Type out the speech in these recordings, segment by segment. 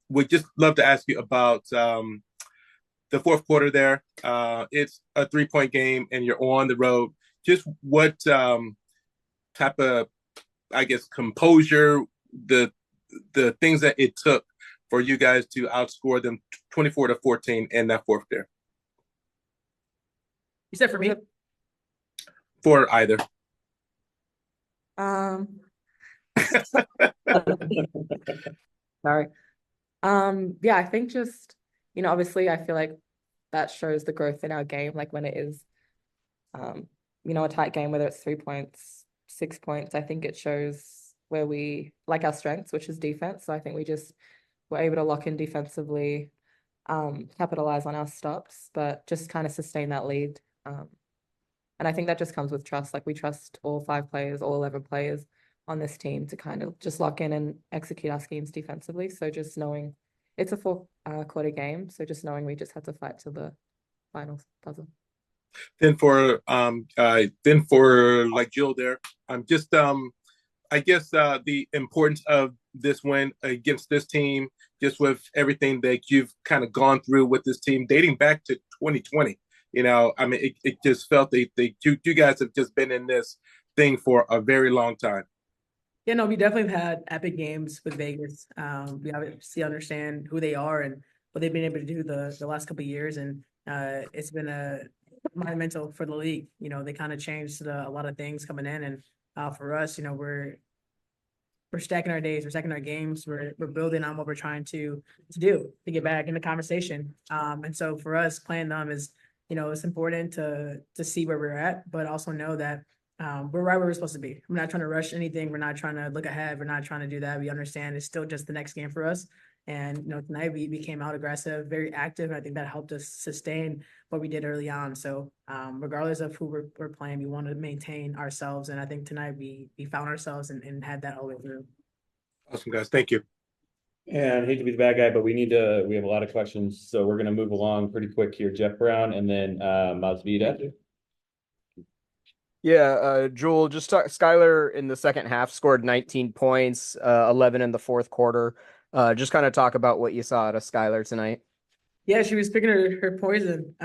would just love to ask you about the fourth quarter there. It's a 3-point game and you're on the road. Just what type of, I guess, composure, the the things that it took for you guys to outscore them 24-14 in that fourth there You said for me? for either. Um, sorry. Yeah, I think just, obviously I feel like that shows the growth in our game, like when it is, um, a tight game, whether it's 3 points, 6 points, I think it shows where we like our strengths, which is defense. So I think we just were able to lock in defensively, capitalize on our stops, but just kind of sustain that lead. And I think that just comes with trust. Like we trust all 5 players, all 11 players on this team to kind of just lock in and execute our schemes defensively. So just knowing it's a four quarter game. So just knowing we just have to fight to the final puzzle. Then for like Jill there, just I guess the importance of this win against this team, just with everything that you've kind of gone through with this team, dating back to 2020. I mean, it just felt you guys have just been in this thing for a very long time. Yeah, no, we definitely have had epic games with Vegas. We obviously understand who they are and what they've been able to do the last couple of years, and it's been a monumental for the league. They kind of changed a lot of things coming in, and for us, we're stacking our days, we're stacking our games, we're building on what we're trying to do to get back in the conversation. And so for us, playing them is, it's important to see where we're at, but also know that we're right where we're supposed to be. We're not trying to rush anything. We're not trying to look ahead. We're not trying to do that. We understand it's still just the next game for us. And tonight we came out aggressive, very active. I think that helped us sustain what we did early on. So regardless of who we're playing, we want to maintain ourselves. And I think tonight we found ourselves and had that all the way through. Awesome, guys. Thank you. And I hate to be the bad guy, but we have a lot of questions. So we're gonna move along pretty quick here. Jeff Brown and then Masvida. Yeah, Jewell, Skylar in the second half scored 19 points, 11 in the fourth quarter. Just kind of talk about what you saw out of Skylar tonight. Yeah, she was picking her poison.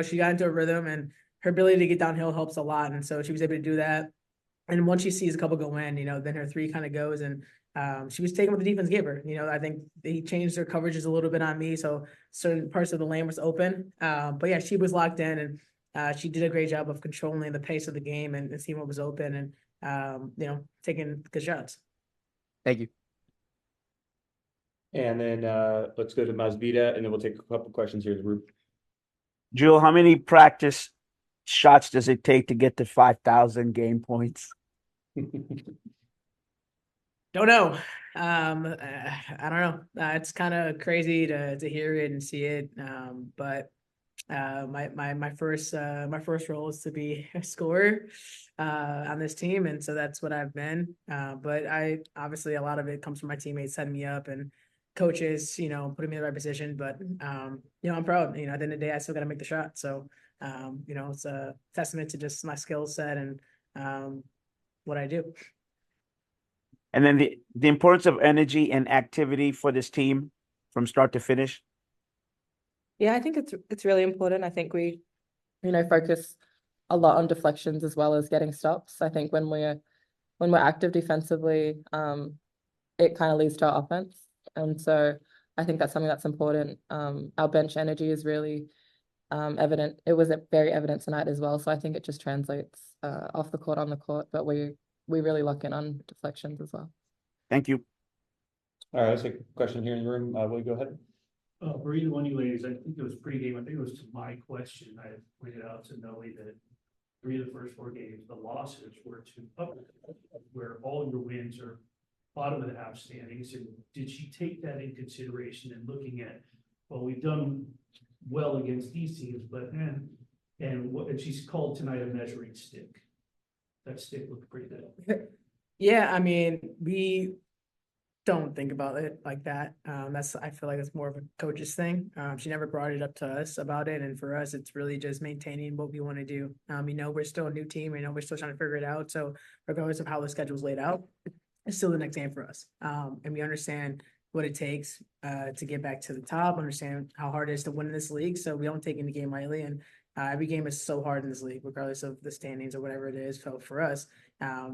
She got into a rhythm and her ability to get downhill helps a lot. And so she was able to do that. And once she sees a couple go in, then her three kind of goes and she was taking what the defense gave her. I think they changed their coverages a little bit on me. So certain parts of the lane was open. But yeah, she was locked in and she did a great job of controlling the pace of the game and seeing what was open and, taking good shots. Thank you. And then let's go to Masvida, and then we'll take a couple questions here in the group. Jewell, how many practice shots does it take to get to 5,000 game points? Don't know. I don't know. It's kind of crazy to hear it and see it. But my first role is to be a scorer on this team, and so that's what I've been. But I obviously a lot of it comes from my teammates setting me up and coaches, putting me in the right position. But I'm proud. At the end of the day, I still got to make the shot. So it's a testament to just my skill set and what I do. And then the importance of energy and activity for this team from start to finish. Yeah, I think it's really important. I think we, focus a lot on deflections as well as getting stops. I think when we're active defensively, it kind of leads to our offense. And so I think that's something that's important. Our bench energy is really evident. It was very evident tonight as well. So I think it just translates off the court, on the court, but we really lock in on deflections as well. Thank you. All right, let's take a question here in the room. Will you go ahead? For either one of you ladies, I think it was pregame. I think it was to my question. I pointed out to Nelly that 3 of the first 4 games, the losses were to public, where all your wins are bottom of the half standings. And did she take that in consideration and looking at, well, we've done well against these teams, but and she's called tonight a measuring stick. That stick looked pretty good. Yeah, I mean, we don't think about it like that. I feel like it's more of a coach's thing. She never brought it up to us about it. And for us, it's really just maintaining what we want to do. We're still a new team. We're still trying to figure it out. So regardless of how the schedule's laid out, it's still the next game for us. And we understand what it takes to get back to the top, understand how hard it is to win in this league. So we don't take any game lightly, and every game is so hard in this league, regardless of the standings or whatever it is. So for us,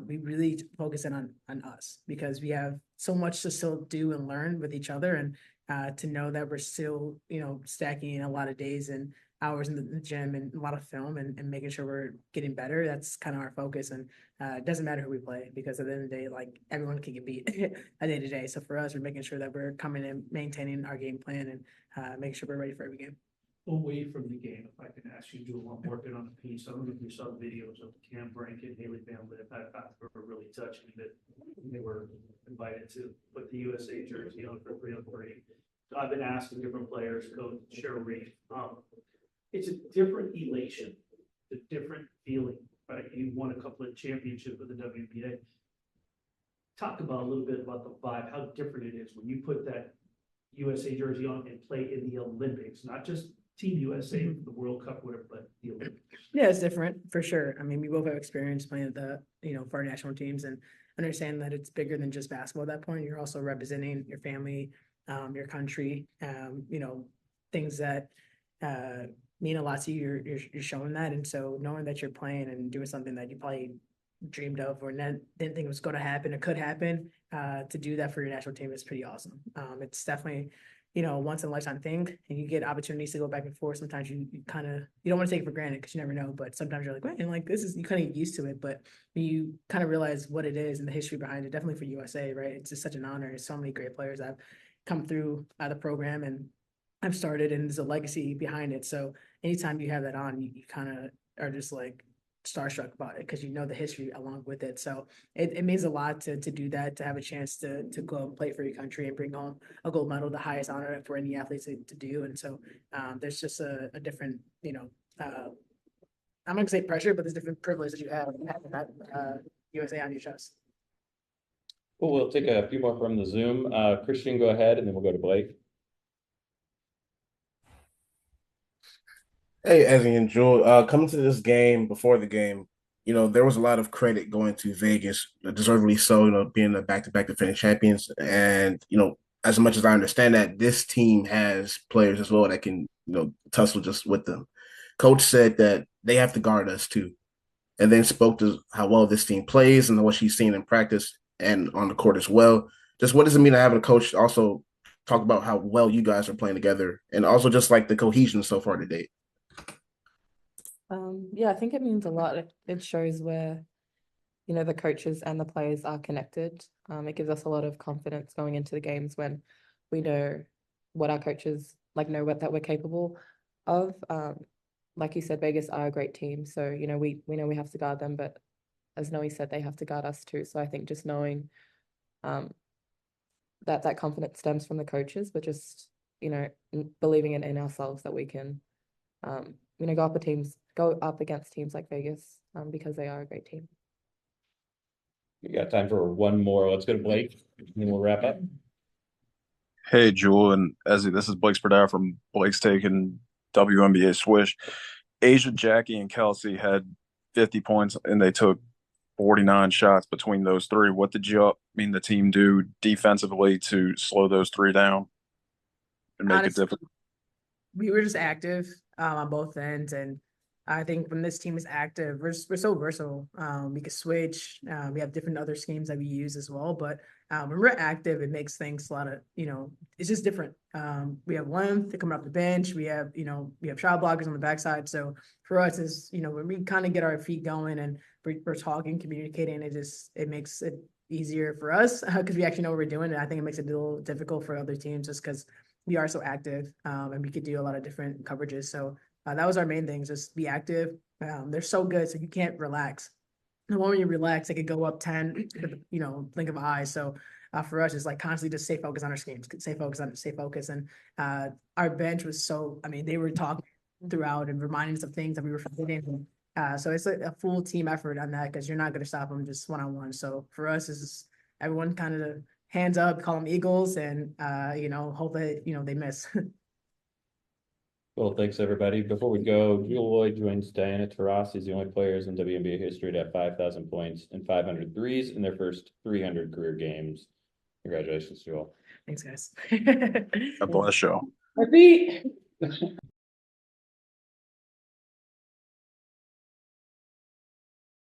we really focus in on us because we have so much to still do and learn with each other, and to know that we're still, stacking a lot of days and hours in the gym and a lot of film and making sure we're getting better. That's kind of our focus. And it doesn't matter who we play because at the end of the day, like everyone can get beat at the end of the day. So for us, we're making sure that we're coming in, maintaining our game plan and making sure we're ready for every game. Away from the game, if I can ask you, Jewell, I'm working on a piece. I don't know if you saw the videos of Cam Brink and Haley Van Lith. I thought were really touching that they were invited to put the USA jersey on for 303. So I've been asking different players, Coach Cheryl Reed. It's a different elation, a different feeling, right? You won a couple of championships with the WNBA. Talk about a little bit about the vibe, how different it is when you put that USA jersey on and play in the Olympics, not just Team USA, the World Cup, whatever, but the Olympics. Yeah, it's different for sure. I mean, we both have experience playing at the, for our national teams and understand that it's bigger than just basketball at that point. You're also representing your family, your country, things that mean a lot to you. You're showing that. And so knowing that you're playing and doing something that you probably dreamed of or didn't think was going to happen or could happen, to do that for your national team is pretty awesome. It's definitely, once in a lifetime thing, and you get opportunities to go back and forth. Sometimes you kind of, you don't want to take it for granted because you never know, but sometimes you're like, man, like this is, you kind of get used to it, but you kind of realize what it is and the history behind it, definitely for USA, right? It's just such an honor. There's so many great players that have come through the program and I've started, and there's a legacy behind it. So anytime you have that on, you kind of are just like starstruck about it because you know the history along with it. So it means a lot to do that, to have a chance to go and play for your country and bring home a gold medal, the highest honor for any athlete to do. And so there's just a different, I'm not gonna say pressure, but there's different privilege that you have having that USA on your chest. Cool. We'll take a few more from the Zoom. Christian, go ahead, and then we'll go to Blake. Hey, Ezzy and Jewel, coming to this game, before the game, there was a lot of credit going to Vegas, deservedly so, being the back-to-back defending champions. And, as much as I understand that, this team has players as well that can, tussle just with them. Coach said that they have to guard us too, and then spoke to how well this team plays and what she's seen in practice and on the court as well. Just what does it mean to have a coach also talk about how well you guys are playing together and also just like the cohesion so far to date? Yeah, I think it means a lot. It shows where, the coaches and the players are connected. It gives us a lot of confidence going into the games when we know what our coaches know that we're capable of. Like you said, Vegas are a great team. So, we know we have to guard them, but as Noe said, they have to guard us too. So I think just knowing that confidence stems from the coaches, but just, believing in ourselves that we can go up against teams like Vegas, because they are a great team. We got time for one more. Let's go to Blake, and then we'll wrap up. Hey, Jewel and Ezzy, this is Blake Spadar from Blake's Take and WNBA Swish. Asia, Jackie, and Kelsey had 50 points, and they took 49 shots between those three. What did the team do defensively to slow those three down and make it difficult? We were just active on both ends, and I think when this team is active, we're so versatile. We can switch. We have different other schemes that we use as well. But when we're active, it makes things a lot of, it's just different. We have length to come off the bench. We have shot blockers on the backside. So for us, is when we kind of get our feet going and we're talking, communicating, it makes it easier for us because we actually know what we're doing. And I think it makes it a little difficult for other teams just because we are so active and we could do a lot of different coverages. So that was our main thing, just be active. They're so good, so you can't relax. The moment you relax, it could go up 10, blink of an eye. So for us, it's constantly just stay focused on our schemes, stay focused. And our bench was they were talking throughout and reminding us of things that we were forgetting. So it's a full team effort on that because you're not going to stop them just one-on-one. So for us, it's everyone kind of hands up, call them Eagles, and hope that they miss. Well, thanks everybody. Before we go, Jewell Loyd joins Diana Taurasi, the only players in WNBA history to have 5,000 points and 500 threes in their first 300 career games. Congratulations, Jewell. Thanks, guys. God bless you. My feet.